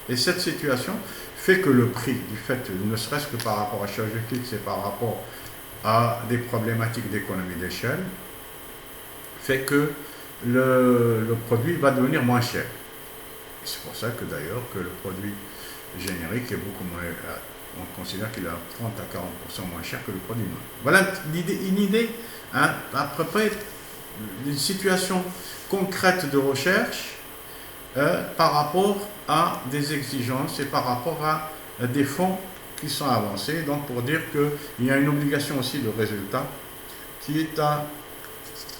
A: Et cette situation fait que le prix, du fait, ne serait-ce que par rapport à charges fixes et par rapport à des problématiques d'économie d'échelle, fait que le produit va devenir moins cher. C'est pour ça que d'ailleurs que le produit générique est beaucoup moins, on considère qu'il est à 30 à 40% moins cher que le produit noir. Voilà une idée, hein, à peu près d'une situation concrète de recherche par rapport à des exigences et par rapport à des fonds qui sont avancés. Donc pour dire qu'il y a une obligation aussi de résultat qui est à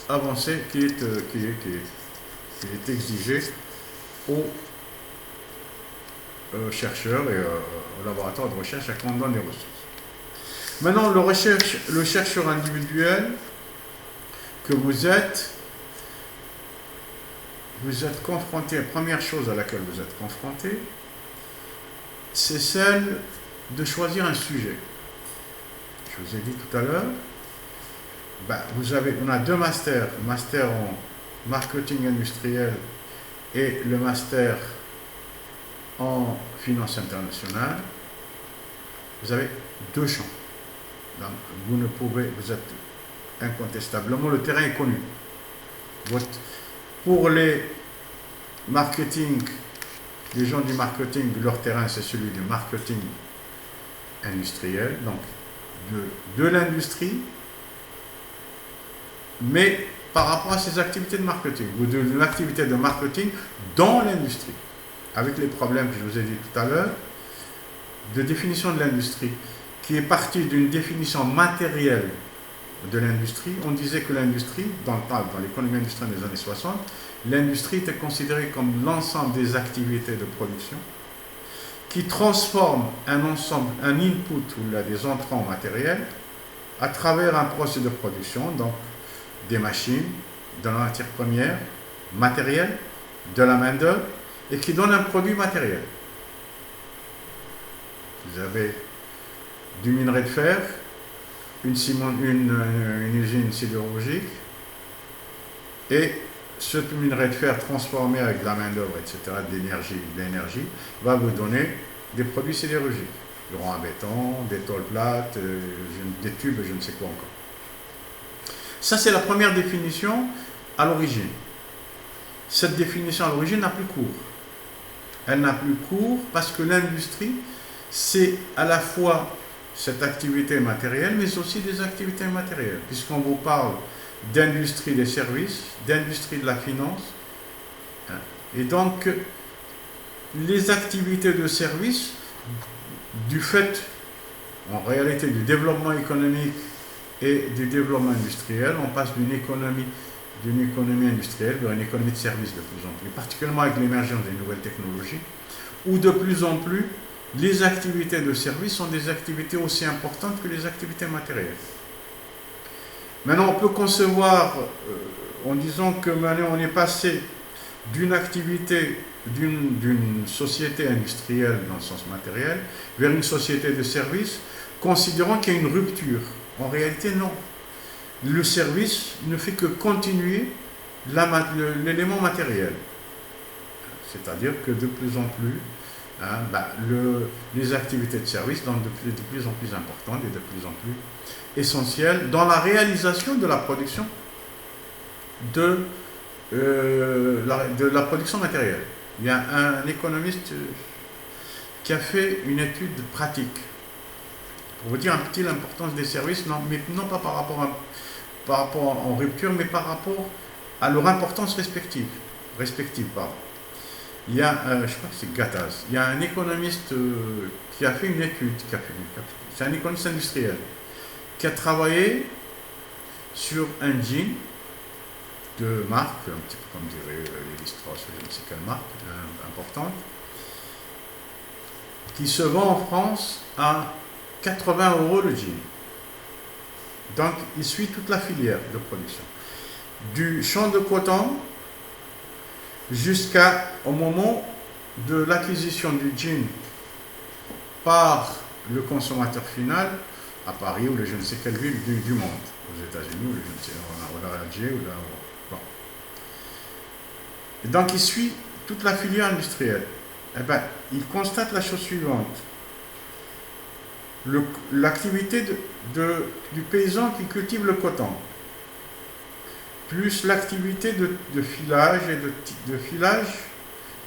A: avancer, qui est Il est exigé aux chercheurs et aux laboratoires de recherche à qui on donne des ressources. Maintenant, le chercheur individuel que vous êtes confronté, la première chose à laquelle vous êtes confronté, c'est celle de choisir un sujet. Je vous ai dit tout à l'heure, on a deux masters, le master en marketing industriel et le master en finance internationale. Vous avez deux champs. Donc, vous êtes incontestablement, le terrain est connu. Pour les marketing, les gens du marketing, leur terrain c'est celui du marketing industriel, donc de l'industrie, mais par rapport à ces activités de marketing, ou de l'activité de marketing dans l'industrie, avec les problèmes que je vous ai dit tout à l'heure, de définition de l'industrie, qui est partie d'une définition matérielle de l'industrie. On disait que l'industrie, dans l'économie industrielle des années 60, l'industrie était considérée comme l'ensemble des activités de production qui transforment un input ou des entrants matériels à travers un processus de production, donc des machines, de la matière première, matérielle, de la main-d'œuvre, et qui donne un produit matériel. Vous avez du minerai de fer, une usine sidérurgique, et ce minerai de fer transformé avec de la main-d'œuvre, etc., de l'énergie, va vous donner des produits sidérurgiques, du rond à béton, des tôles plates, des tubes, je ne sais quoi encore. Ça, c'est la première définition à l'origine. Cette définition à l'origine n'a plus cours. Elle n'a plus cours parce que l'industrie, c'est à la fois cette activité matérielle, mais aussi des activités immatérielles, puisqu'on vous parle d'industrie des services, d'industrie de la finance. Et donc, les activités de service, du fait, en réalité, du développement économique et du développement industriel, on passe d'une économie industrielle vers une économie de service de plus en plus, particulièrement avec l'émergence des nouvelles technologies, où de plus en plus, les activités de service sont des activités aussi importantes que les activités matérielles. Maintenant, on peut concevoir, en disant que maintenant on est passé d'une activité, d'une société industrielle dans le sens matériel, vers une société de service, considérant qu'il y a une rupture. En réalité, non. Le service ne fait que continuer l'élément matériel. C'est-à-dire que de plus en plus, les activités de service sont de plus en plus importantes et de plus en plus essentielles dans la réalisation de la production de la production matérielle. Il y a un économiste qui a fait une étude pratique pour vous dire un petit l'importance des services, mais non pas par rapport en rupture, mais par rapport à leur importance respective. Il y a, je crois que c'est Gattaz, il y a un économiste qui a fait une étude, c'est un économiste industriel, qui a travaillé sur un jean de marque, un petit peu comme dirait Lévi-Strauss, je ne sais quelle marque, importante, qui se vend en France à 80 € le jean. Donc, il suit toute la filière de production. Du champ de coton jusqu'au moment de l'acquisition du jean par le consommateur final à Paris ou je ne sais quelle ville du monde, aux États-Unis ou je ne sais, ou à Alger ou là. Bon. Et donc il suit toute la filière industrielle. Eh bien, il constate la chose suivante. L'activité du paysan qui cultive le coton, plus l'activité de filage et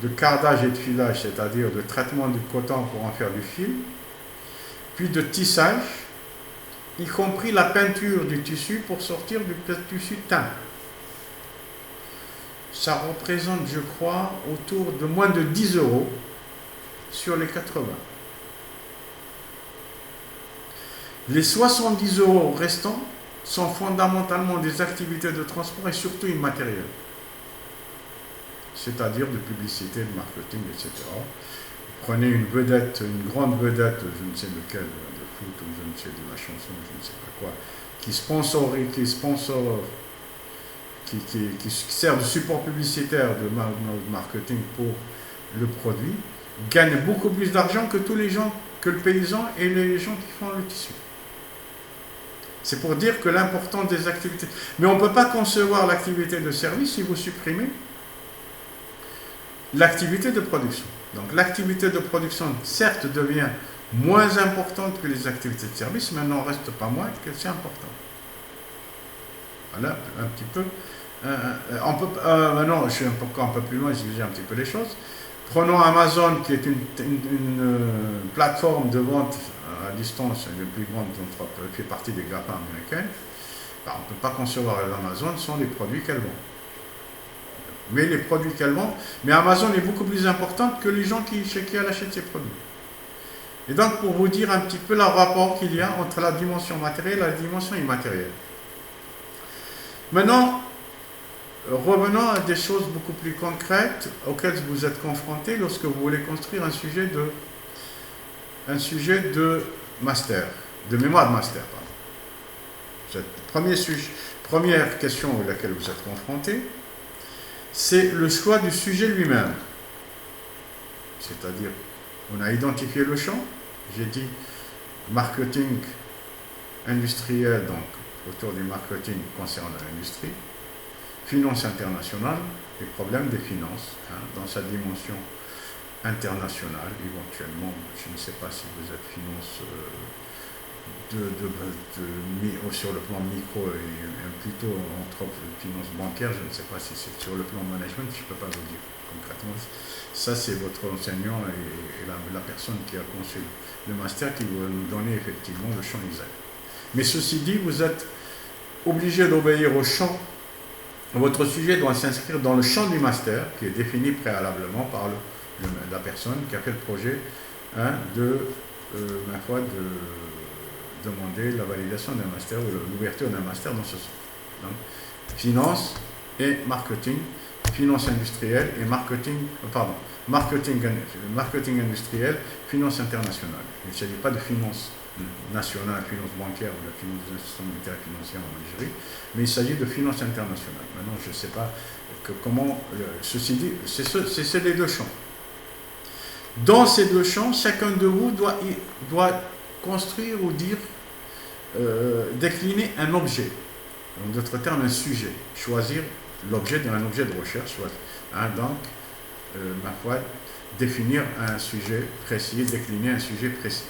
A: de cardage et de filage, c'est-à-dire de traitement du coton pour en faire du fil, puis de tissage, y compris la peinture du tissu pour sortir du tissu teint. Ça représente, je crois, autour de moins de 10 € sur les 80. Les 70 € restants sont fondamentalement des activités de transport et surtout immatérielles. c'est-à-dire de publicité, de marketing, etc. Prenez une vedette, une grande vedette, je ne sais lequel, de foot ou je ne sais de la chanson, je ne sais pas quoi, qui sert de support publicitaire de marketing pour le produit, gagne beaucoup plus d'argent que tous les gens, que le paysan et les gens qui font le tissu. C'est pour dire que l'importance des activités. Mais on ne peut pas concevoir l'activité de service si vous supprimez l'activité de production. Donc l'activité de production, certes, devient moins importante que les activités de service, mais n'en reste pas moins que c'est important. Voilà, un petit peu. Maintenant, je suis encore un peu plus loin, j'ai un petit peu les choses. Prenons Amazon, qui est une plateforme de vente à distance, la plus grande entreprise, qui fait partie des GAFA américaines. On ne peut pas concevoir Amazon sans les produits qu'elle vend. Mais les produits qu'elle vend, mais Amazon est beaucoup plus importante que les gens qui achètent ces produits. Et donc, pour vous dire un petit peu le rapport qu'il y a entre la dimension matérielle et la dimension immatérielle. Maintenant, revenons à des choses beaucoup plus concrètes auxquelles vous êtes confrontés lorsque vous voulez construire un sujet de master, de mémoire de master. Première question à laquelle vous êtes confrontés, c'est le choix du sujet lui-même. C'est-à-dire, on a identifié le champ, j'ai dit marketing industriel, donc autour du marketing concernant l'industrie, finance internationale, les problèmes des finances, dans sa dimension internationale, éventuellement, je ne sais pas si vous êtes finance sur le plan micro et plutôt entre finance bancaire, je ne sais pas si c'est sur le plan management, je ne peux pas vous dire concrètement. Ça, c'est votre enseignant et la personne qui a conçu le master qui va nous donner effectivement le champ exact. Mais ceci dit, vous êtes obligé d'obéir au champ. Votre sujet doit s'inscrire dans le champ du master qui est défini préalablement par la personne qui a fait le projet de demander la validation d'un master ou l'ouverture d'un master dans ce sens. Donc, finance et marketing, finance industrielle et marketing industriel, finance internationale. Il ne s'agit pas de finance nationale, finance bancaire ou de finance des institutions monétaires et financières en Algérie, mais il s'agit de finance internationale. Maintenant, je ne sais pas comment, ceci dit, c'est les deux champs. Dans ces deux champs, chacun de vous doit construire ou dire, décliner un objet, en d'autres termes un sujet, choisir l'objet d'un objet de recherche, définir un sujet précis, décliner un sujet précis.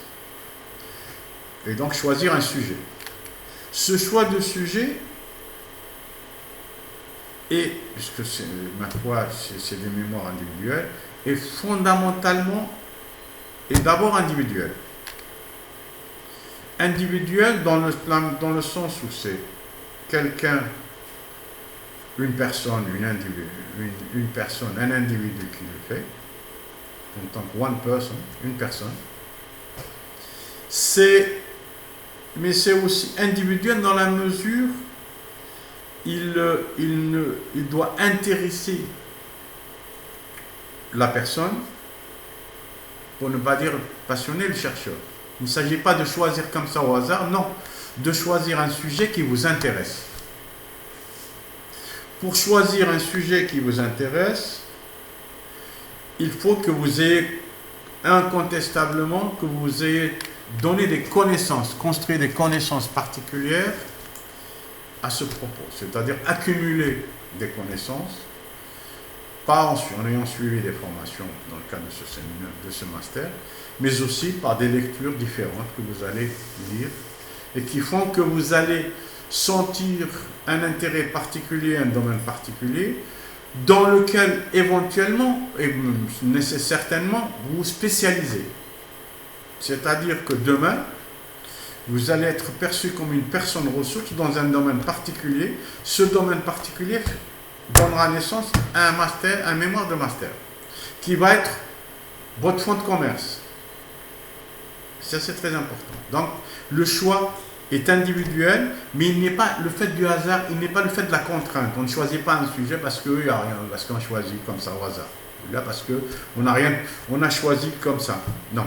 A: Et donc choisir un sujet. Ce choix de sujet, puisque c'est des mémoires individuelles, est fondamentalement et d'abord individuel. Individuel dans le sens où c'est quelqu'un, une personne, un individu qui le fait, en tant que one person, une personne. Mais c'est aussi individuel dans la mesure il doit intéresser la personne, pour ne pas dire passionner le chercheur. Il ne s'agit pas de choisir comme ça au hasard, non, de choisir un sujet qui vous intéresse. Pour choisir un sujet qui vous intéresse, il faut que vous ayez incontestablement, que vous ayez donné des connaissances, construit des connaissances particulières à ce propos, c'est-à-dire accumuler des connaissances, pas en ayant suivi des formations dans le cadre de ce séminaire, de ce master, mais aussi par des lectures différentes que vous allez lire et qui font que vous allez sentir un intérêt particulier, un domaine particulier, dans lequel éventuellement, et certainement, vous spécialisez. C'est-à-dire que demain, vous allez être perçu comme une personne ressource dans un domaine particulier. Ce domaine particulier donnera naissance à un master, un mémoire de master, qui va être votre fonds de commerce. Ça, c'est très important. Donc, le choix est individuel, mais il n'est pas le fait du hasard, il n'est pas le fait de la contrainte. On ne choisit pas un sujet parce qu'il n'y a rien, parce qu'on choisit comme ça au hasard. Là, parce qu'on n'a rien, on a choisi comme ça. Non.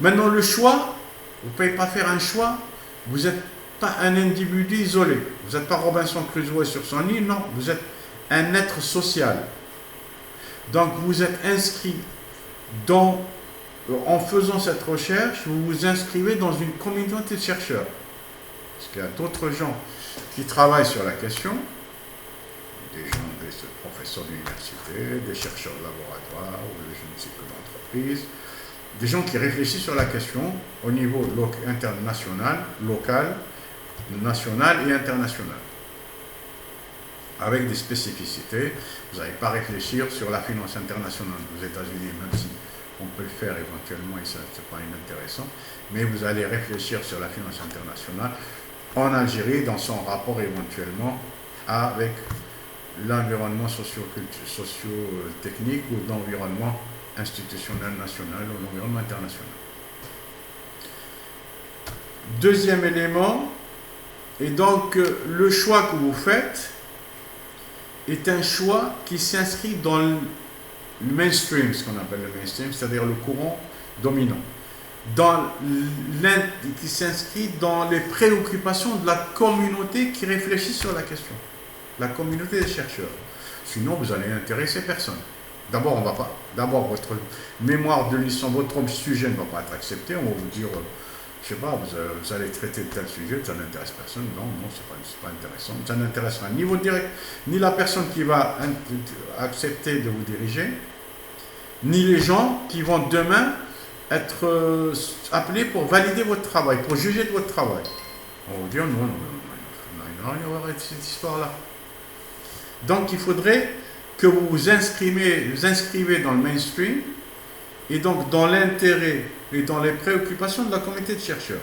A: Maintenant, le choix, vous ne pouvez pas faire un choix, vous n'êtes pas un individu isolé. Vous n'êtes pas Robinson Crusoe sur son île, non. Vous êtes un être social. Donc, vous êtes inscrit dans, en faisant cette recherche, vous vous inscrivez dans une communauté de chercheurs. Parce qu'il y a d'autres gens qui travaillent sur la question, des gens, des professeurs d'université, des chercheurs de laboratoire, ou des je ne sais que d'entreprise, des gens qui réfléchissent sur la question au niveau international, local, national et international, avec des spécificités. Vous n'allez pas réfléchir sur la finance internationale aux États-Unis, même si on peut le faire éventuellement et ça c'est pas inintéressant, mais vous allez réfléchir sur la finance internationale en Algérie dans son rapport éventuellement avec l'environnement socio-technique ou l'environnement institutionnel national ou l'environnement international. Deuxième élément, et donc le choix que vous faites est un choix qui s'inscrit dans le mainstream, ce qu'on appelle le mainstream, c'est-à-dire le courant dominant, qui s'inscrit dans les préoccupations de la communauté qui réfléchit sur la question, la communauté des chercheurs. Sinon, vous allez intéresser personne. D'abord, votre mémoire de licence, votre sujet ne va pas être accepté. On va vous dire, je sais pas, vous allez traiter de tel sujet, ça n'intéresse personne. Non, c'est pas intéressant. Ça n'intéressera ni votre direct, ni la personne qui va accepter de vous diriger, ni les gens qui vont demain être appelés pour valider votre travail, pour juger de votre travail. On va vous dire, non, il y aura cette histoire-là. Donc, il faudrait que vous vous inscrivez dans le mainstream et donc dans l'intérêt et dans les préoccupations de la communauté de chercheurs.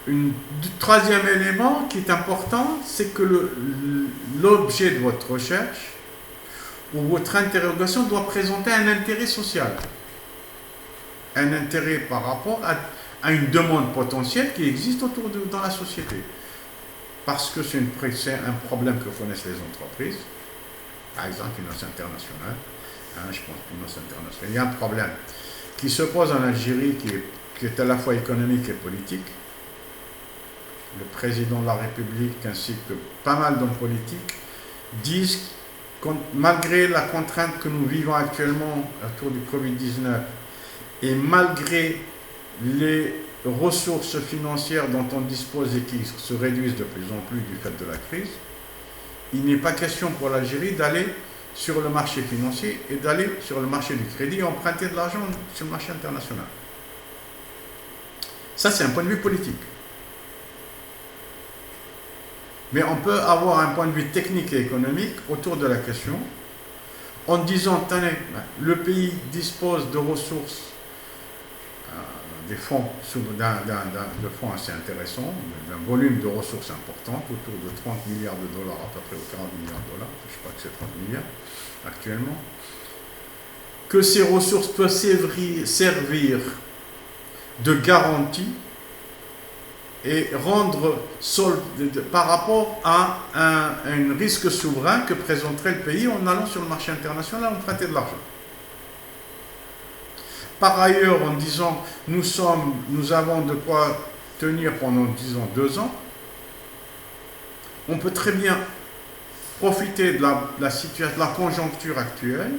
A: Un troisième élément qui est important, c'est que l'objet de votre recherche ou votre interrogation doit présenter un intérêt social. Un intérêt par rapport à une demande potentielle qui existe dans la société. Parce que c'est un problème que connaissent les entreprises, par exemple finance internationale, je pense finance internationale. Il y a un problème qui se pose en Algérie qui est à la fois économique et politique. Le président de la République ainsi que pas mal d'hommes politiques disent que malgré la contrainte que nous vivons actuellement autour du Covid-19 et malgré les ressources financières dont on dispose et qui se réduisent de plus en plus du fait de la crise, il n'est pas question pour l'Algérie d'aller sur le marché financier et d'aller sur le marché du crédit et emprunter de l'argent sur le marché international. Ça, c'est un point de vue politique. Mais on peut avoir un point de vue technique et économique autour de la question en disant, tenez, le pays dispose de ressources, des fonds, de fonds assez intéressants, d'un volume de ressources importantes, autour de 30 milliards de dollars à peu près, ou 40 milliards de dollars, je crois que c'est 30 milliards actuellement, que ces ressources peuvent servir de garantie et rendre solde par rapport à un risque souverain que présenterait le pays en allant sur le marché international emprunter de l'argent. Par ailleurs, en disant nous avons de quoi tenir pendant, disons, 2 ans, on peut très bien profiter de la situation, de la conjoncture actuelle,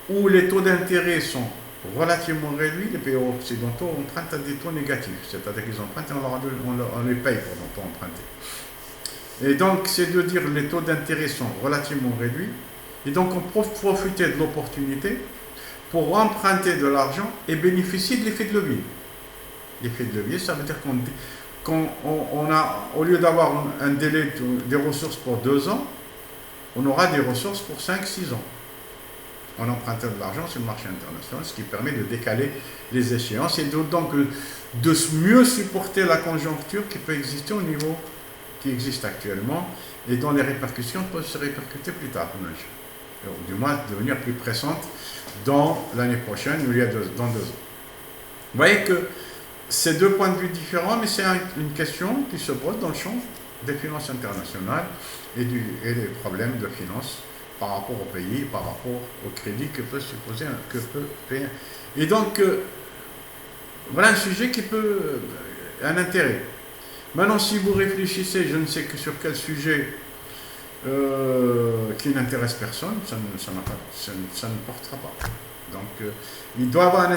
A: où les taux d'intérêt sont relativement réduits. Les pays occidentaux empruntent à des taux négatifs, c'est-à-dire qu'ils empruntent et on les paye pour emprunter. Et donc, c'est de dire que les taux d'intérêt sont relativement réduits, et donc on peut profiter de l'opportunité pour emprunter de l'argent et bénéficier de l'effet de levier. L'effet de levier, ça veut dire qu'on a, au lieu d'avoir un délai des ressources pour 2 ans, on aura des ressources pour 5-6 ans. En empruntant de l'argent sur le marché international, ce qui permet de décaler les échéances et donc de mieux supporter la conjoncture qui peut exister au niveau qui existe actuellement et dont les répercussions peuvent se répercuter plus tard, ou du moins devenir plus pressantes dans l'année prochaine ou dans 2 ans. voyez que c'est deux points de vue différents, mais c'est une question qui se pose dans le champ des finances internationales et des problèmes de finances par rapport au pays, par rapport au crédit que peut supposer, que peut payer. Et donc, voilà un sujet qui peut un intérêt. Maintenant, si vous réfléchissez, je ne sais que sur quel sujet qui n'intéresse personne, ça ne portera pas. Donc, il doit avoir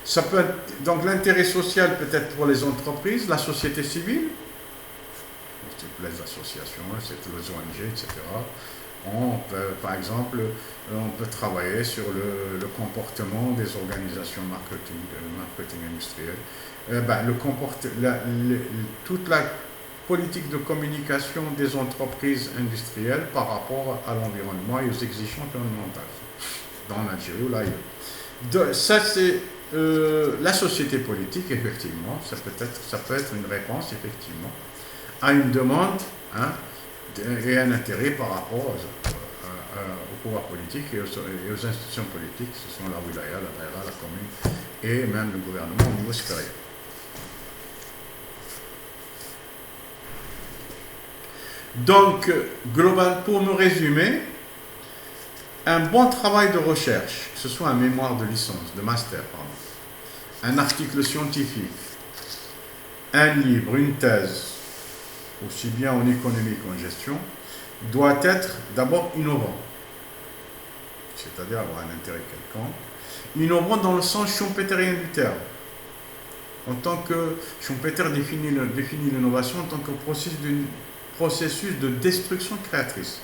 A: ça peut être, donc l'intérêt social peut-être pour les entreprises, la société civile, les associations, c'est les ONG, etc. On peut, par exemple, on peut travailler sur le comportement des organisations marketing industriel. Toute la politique de communication des entreprises industrielles par rapport à l'environnement et aux exigences environnementales dans l'Algérie ou l'ailleurs. Ça, c'est la société politique, effectivement. Ça peut être une réponse, effectivement, à une demande et un intérêt par rapport au pouvoir politique et aux institutions politiques. Ce sont la wilaya, la daïra, la commune et même le gouvernement au niveau supérieur. Donc, global, pour me résumer, un bon travail de recherche, que ce soit un mémoire de licence, de master, un article scientifique, un livre, une thèse, aussi bien en économie qu'en gestion, doit être d'abord innovant, c'est-à-dire avoir un intérêt quelconque. Innovant dans le sens schumpeterien du terme. En tant que Schumpeter définit l'innovation en tant que processus de destruction créatrice.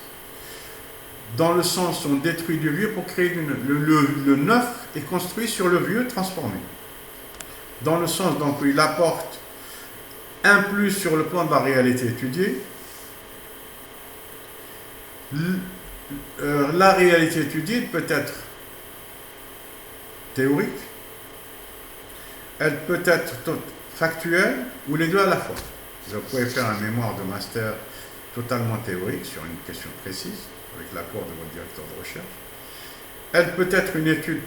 A: Dans le sens où on détruit du vieux pour créer le neuf est construit sur le vieux transformé. Dans le sens donc où il apporte un plus sur le plan de la réalité étudiée. La réalité étudiée peut être théorique, elle peut être factuelle ou les deux à la fois. Vous pouvez faire un mémoire de master totalement théorique sur une question précise, avec l'accord de votre directeur de recherche. Elle peut être une étude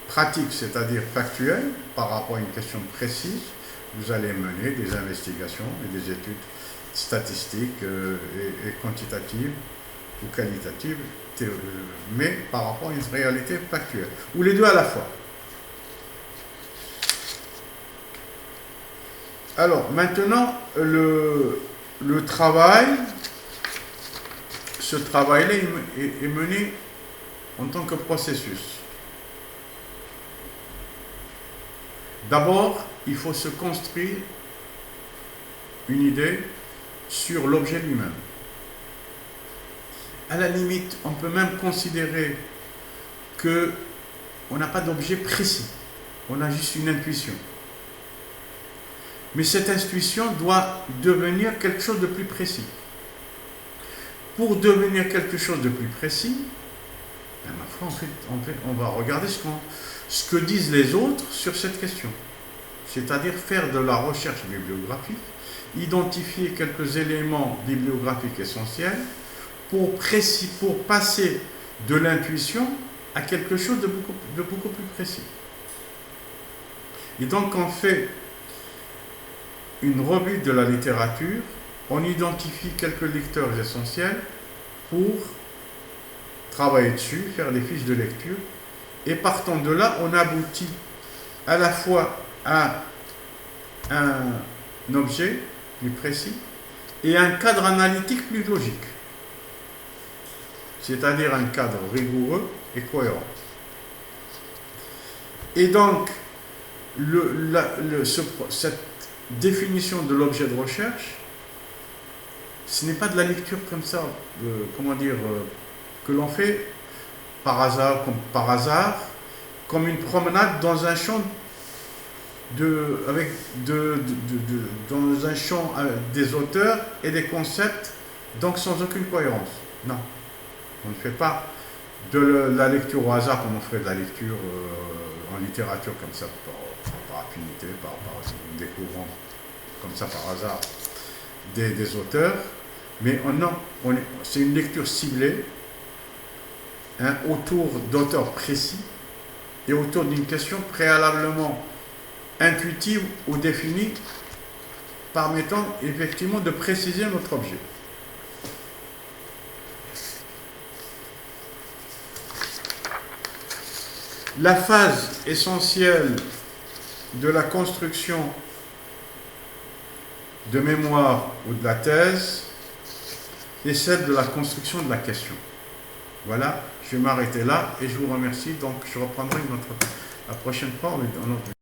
A: pratique, c'est-à-dire factuelle, par rapport à une question précise. Vous allez mener des investigations et des études statistiques et quantitatives ou qualitatives, mais par rapport à une réalité factuelle, ou les deux à la fois. Alors, maintenant, le travail, ce travail-là est mené en tant que processus. D'abord, il faut se construire une idée sur l'objet lui-même. À la limite, on peut même considérer qu'on n'a pas d'objet précis, on a juste une intuition. Mais cette intuition doit devenir quelque chose de plus précis. Pour devenir quelque chose de plus précis, ma foi, on va regarder ce que disent les autres sur cette question. C'est-à-dire faire de la recherche bibliographique, identifier quelques éléments bibliographiques essentiels pour passer de l'intuition à quelque chose de beaucoup plus précis. Et donc, on fait une revue de la littérature, on identifie quelques lecteurs essentiels pour travailler dessus, faire des fiches de lecture, et partant de là, on aboutit à la fois à un objet plus précis et un cadre analytique plus logique, c'est-à-dire un cadre rigoureux et cohérent. Et donc, cette définition de l'objet de recherche, ce n'est pas de la lecture comme ça, que l'on fait par hasard, comme une promenade dans un champ dans un champ des auteurs et des concepts, donc sans aucune cohérence. Non, on ne fait pas de la lecture au hasard comme on ferait de la lecture en littérature comme ça, par affinité, par découvrant comme ça par hasard des auteurs, mais c'est une lecture ciblée autour d'auteurs précis et autour d'une question préalablement intuitive ou définie, permettant effectivement de préciser notre objet. La phase essentielle de la construction de mémoire ou de la thèse est celle de la construction de la question. Voilà, je vais m'arrêter là et je vous remercie. Donc, je reprendrai la prochaine fois en autre.